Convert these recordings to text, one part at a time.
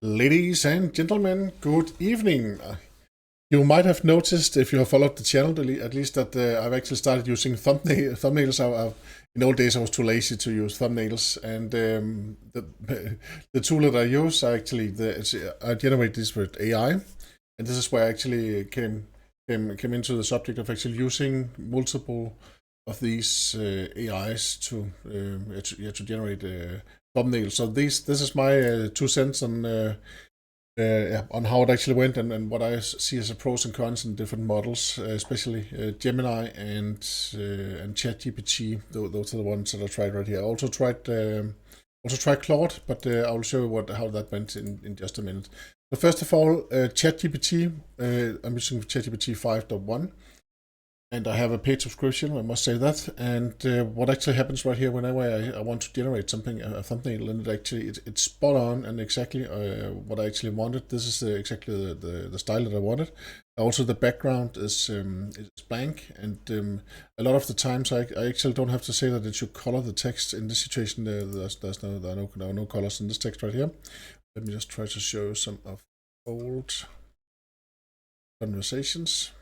Ladies and gentlemen, good evening. You might have noticed, if you have followed the channel at least, that I've actually started using thumbnails. In old days, I was too lazy to use thumbnails, and the tool that I use, I generate this with AI, and this is where I actually came into the subject of actually using multiple of these AIs to generate thumbnails. So this is my 2 cents on how it actually went, and what I see as a pros and cons in different models, especially Gemini and ChatGPT. Those are the ones that I tried right here. I also tried Claude, but I will show you how that went in just a minute. So first of all, ChatGPT. I'm using ChatGPT 5.1. And I have a paid subscription, I must say that. And what actually happens right here, whenever I want to generate something, a thumbnail, and it's spot on and exactly what I actually wanted. This is exactly the style that I wanted. Also, the background is blank, and a lot of the times I actually don't have to say that it should color the text. In this situation, there are no colors in this text right here. Let me just try to show you some of old conversations.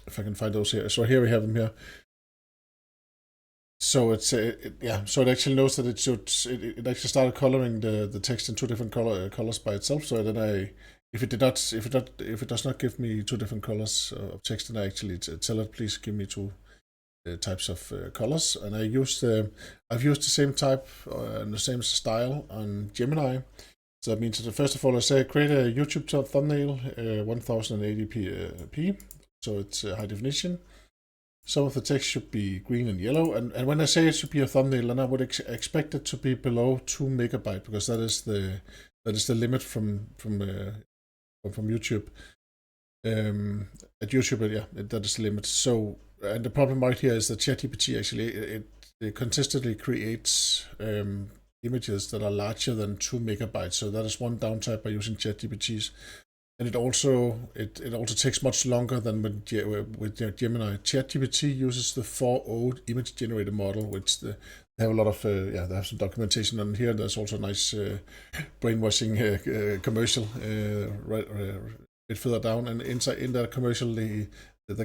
If I can find those here. So here we have them here. So it's so it actually knows that it actually started coloring the text in two different colors by itself. So then if it does not give me two different colors of text, then I actually tell it, please give me two types of colors. And I've used the same type and the same style on Gemini. So that means that first of all, I say create a YouTube thumbnail 1080p. So it's high definition. Some of the text should be green and yellow, and when I say it should be a thumbnail, then I would expect it to be below 2 megabyte, because that is the limit from YouTube. At YouTube, that is the limit. So, and the problem right here is that ChatGPT actually it consistently creates images that are larger than 2 megabytes. So that is one downside by using ChatGPTs. And it also takes much longer than with Gemini. ChatGPT uses the 4.0 image generator model, which they have a lot of they have some documentation on here. There's also a nice brainwashing commercial right a bit further down, and inside in that commercial, the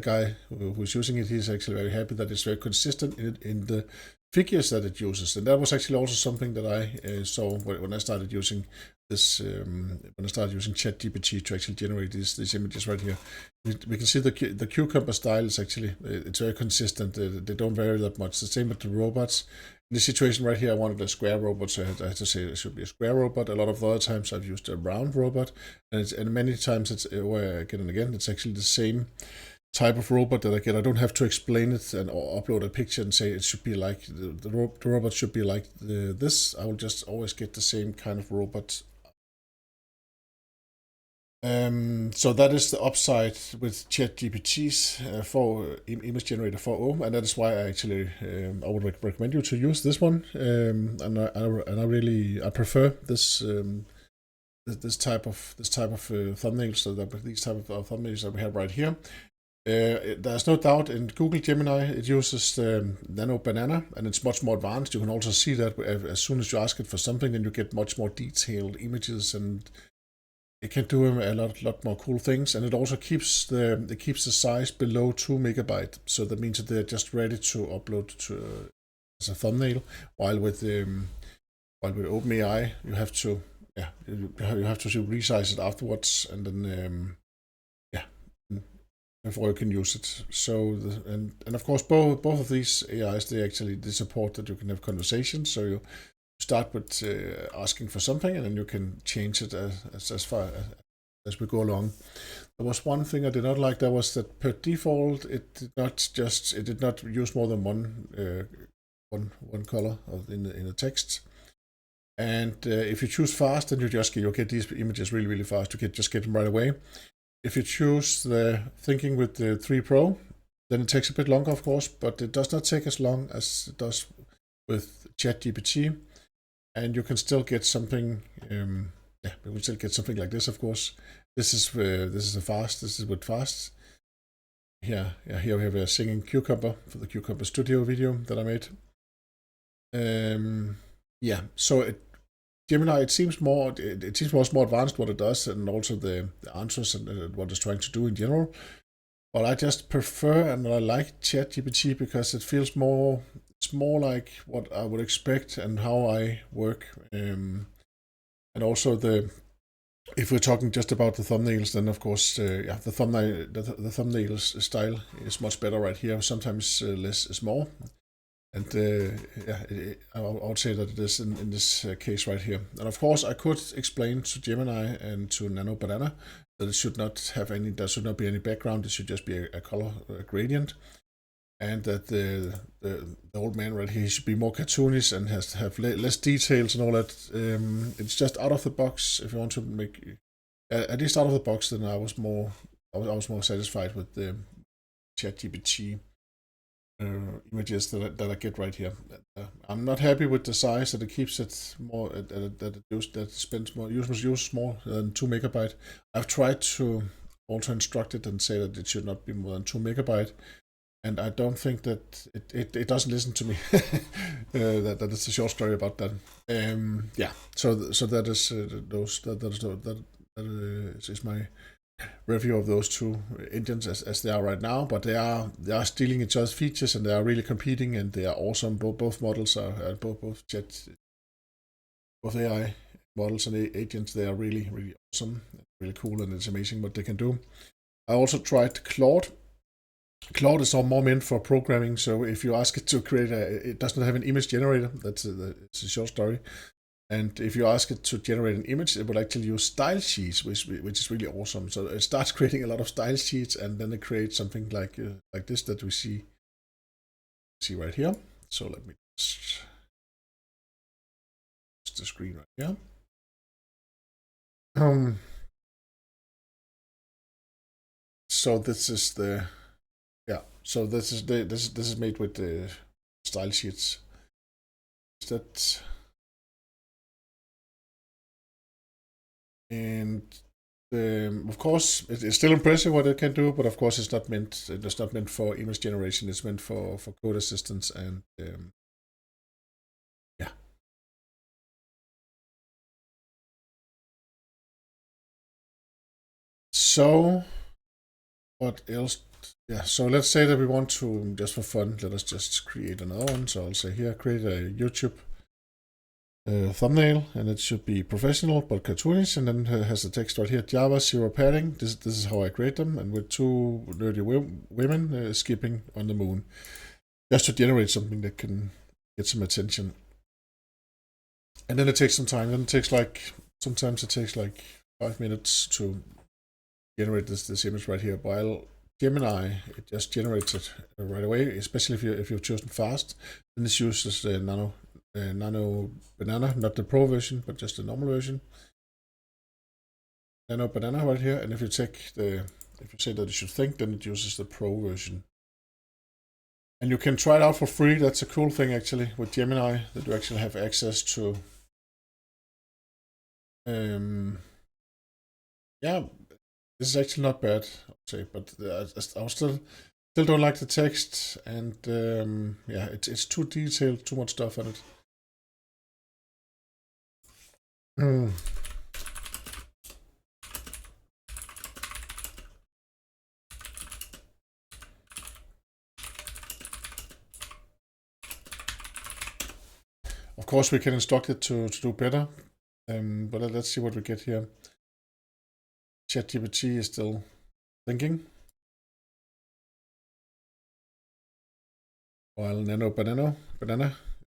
guy who's using it, he's actually very happy that it's very consistent in the figures that it uses. And that was actually also something that I saw when I started using this, when I started using ChatGPT to actually generate these images right here. We can see the cucumber style is actually, it's very consistent. They don't vary that much. The same with the robots. In this situation right here, I wanted a square robot, so I had to say it should be a square robot. A lot of the other times I've used a round robot, and many times it's where again and again it's actually the same type of robot that I get. I don't have to explain it or upload a picture and say it should be like the robot should be like this. I will just always get the same kind of robot. So that is the upside with ChatGPT's for image generator 4.0, and that is why I would recommend you to use this one. And I prefer this this type of thumbnails, so that these type of thumbnails that we have right here. There's no doubt in Google Gemini it uses Nano Banana, and it's much more advanced. You can also see that as soon as you ask it for something, then you get much more detailed images, and it can do a lot more cool things. And it also keeps the size below 2 megabyte. So that means that they're just ready to upload to as a thumbnail. While with OpenAI, you have to resize it afterwards, and then before you can use it. So and of course both of these AIs, they support that you can have conversations. So you start with asking for something, and then you can change it as far as we go along. There was one thing I did not like. That was that per default it did not use more than one color in the text. And if you choose fast, then you'll get these images really fast. You just get them right away. If you choose the thinking with the 3 Pro, then it takes a bit longer, of course, but it does not take as long as it does with ChatGPT, and you can still get something. You can still get something like this, of course. This is with fast. Here we have a singing cucumber for the Cucumber Studio video that I made. So Gemini, it seems more advanced what it does, and also the answers and what it's trying to do in general. But I just prefer and I like ChatGPT because it feels more. It's more like what I would expect and how I work. And also if we're talking just about the thumbnails, then of course, the thumbnail style is much better right here. Sometimes less is more. And I would say that it is in this case right here. And of course, I could explain to Gemini and to Nano Banana that it should not have any, there should not be any background. It should just be a color gradient, and that the old man right here should be more cartoonish and has to have less details and all that. It's just out of the box. If you want to make at least out of the box, then I was more satisfied with the ChatGPT images that I get right here. I'm not happy with the size that it keeps it more that spends more uses more than 2 megabyte. I've tried to also instruct it and say that it should not be more than 2 megabyte, and I don't think that it doesn't listen to me. That is a short story about that. Yeah. So that is that is my review of those two engines as they are right now, but they are stealing each other's features and they are really competing and they are awesome. Both models are both AI models and agents. They are really awesome, really cool, and it's amazing what they can do. I also tried Claude. Claude is more meant for programming, so if you ask it to create it doesn't have an image generator. It's a short story. And if you ask it to generate an image, it will actually use style sheets, which is really awesome. So it starts creating a lot of style sheets, and then it creates something like this that we see right here. So let me just the screen right here. So this is the So this is made with the style sheets. That. And of course, it's still impressive what it can do, but of course, it's not meant for image generation. It's meant for code assistance and yeah. So what else? Yeah. So let's say that we want to, just for fun, let us just create another one. So I'll say here, create a YouTube thumbnail, and it should be professional but cartoonish, and then has the text right here: Java, zero padding. This is how I create them, and with 2 nerdy women skipping on the moon, just to generate something that can get some attention. And then it takes some time. Then it takes sometimes it takes 5 minutes to generate this image right here. While Gemini, it just generates it right away, especially if you've chosen fast. Then this uses the Nano Banana, not the Pro version, but just the normal version. Nano Banana right here, and if you say that you should think, then it uses the Pro version. And you can try it out for free. That's a cool thing actually with Gemini, that you actually have access to. Yeah, this is actually not bad, I'd say, but I still don't like the text, and yeah, it's too detailed, too much stuff on it. Of course, we can instruct it to do better, but let's see what we get here. ChatGPT is still thinking, while Nano Banana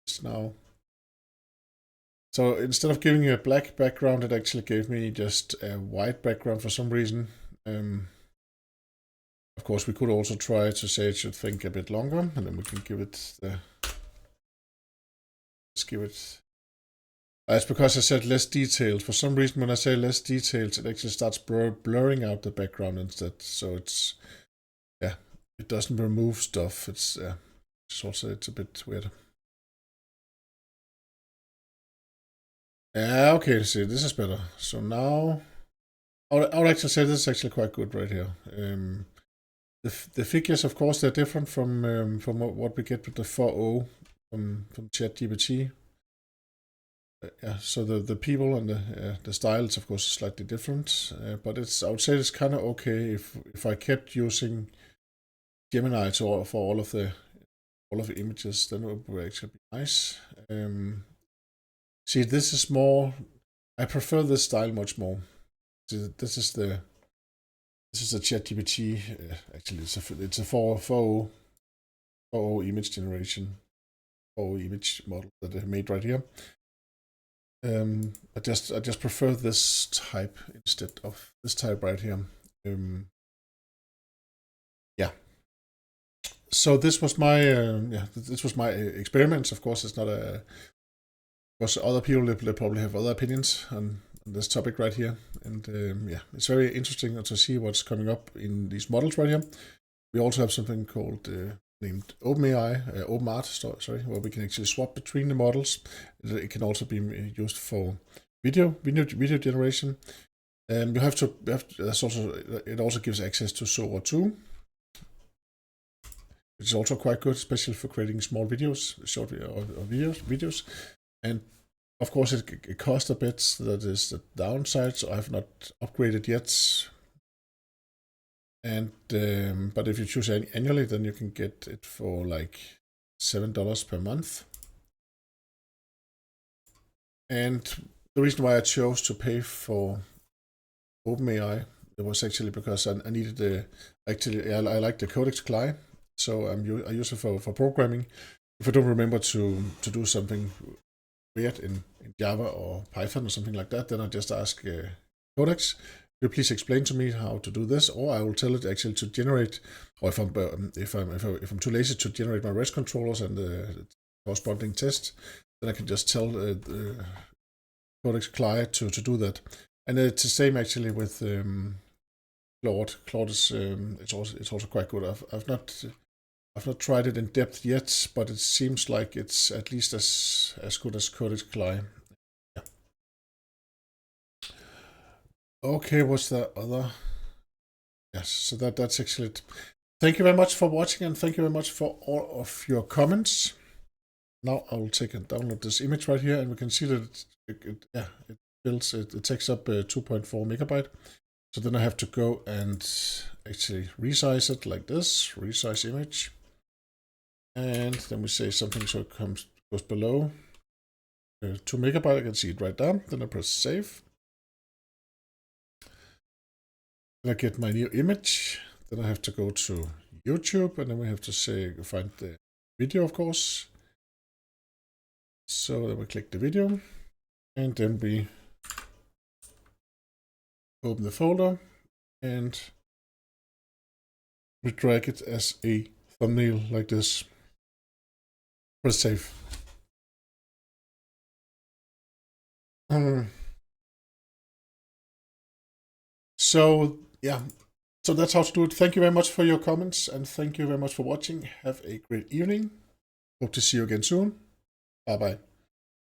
is now. So instead of giving you a black background, it actually gave me just a white background for some reason. Of course, we could also try to say it should think a bit longer, and then we can give it the. Let's give it. It's because I said less details. For some reason, when I say less details, it actually starts blurring out the background instead. So it doesn't remove stuff. It's a bit weird. Yeah, okay, see, this is better. So now, I would actually say this is actually quite good right here. The figures, of course, they're different from what we get with the 4.0 from ChatGPT. yeah, so the people and the style is of course slightly different, but I would say it's kind of okay if I kept using Gemini for all of the images, then it would actually be nice. See, this is more. I prefer this style much more. This is the ChatGPT. Actually, it's a 4.0 image generation, 4.0 image model that I made right here. I just prefer this type instead of this type right here. Yeah. So this was my experiments. Of course, it's not a. Of course, other people they probably have other opinions on this topic right here, and yeah, it's very interesting to see what's coming up in these models right here. We also have something called named OpenAI, OpenArt, sorry, where we can actually swap between the models. It can also be used for video generation. And it also gives access to Sora 2, which is also quite good, especially for creating small videos, short videos. And of course, it costs a bit. That is the downside. So I have not upgraded yet. And but if you choose annually, then you can get it for like $7 per month. And the reason why I chose to pay for OpenAI, it was actually because I needed I like the Codex CLI, so I use it for programming. If I don't remember to do something weird in Java or Python or something like that, then I just ask Codex, will you please explain to me how to do this, or I will tell it actually to generate, or if I'm too lazy to generate my REST controllers and the corresponding test, then I can just tell the Codex CLI to do that. And it's the same actually with Claude. Claude is it's also quite good. I've not tried it in depth yet, but it seems like it's at least as good as Codex CLI. Yeah. Okay, what's the other? Yes, so that's actually it. Thank you very much for watching, and thank you very much for all of your comments. Now I will take and download this image right here, and we can see that it takes up 2.4 megabyte. So then I have to go and actually resize it like this, resize image. And then we say something so it goes below 2 megabyte. I can see it right there. Then I press save. Then I get my new image. Then I have to go to YouTube, and then we have to find the video, of course. So then we click the video, and then we open the folder, and we drag it as a thumbnail like this. Press save. So yeah, so that's how to do it. Thank you very much for your comments, and thank you very much for watching. Have a great evening. Hope to see you again soon. Bye bye.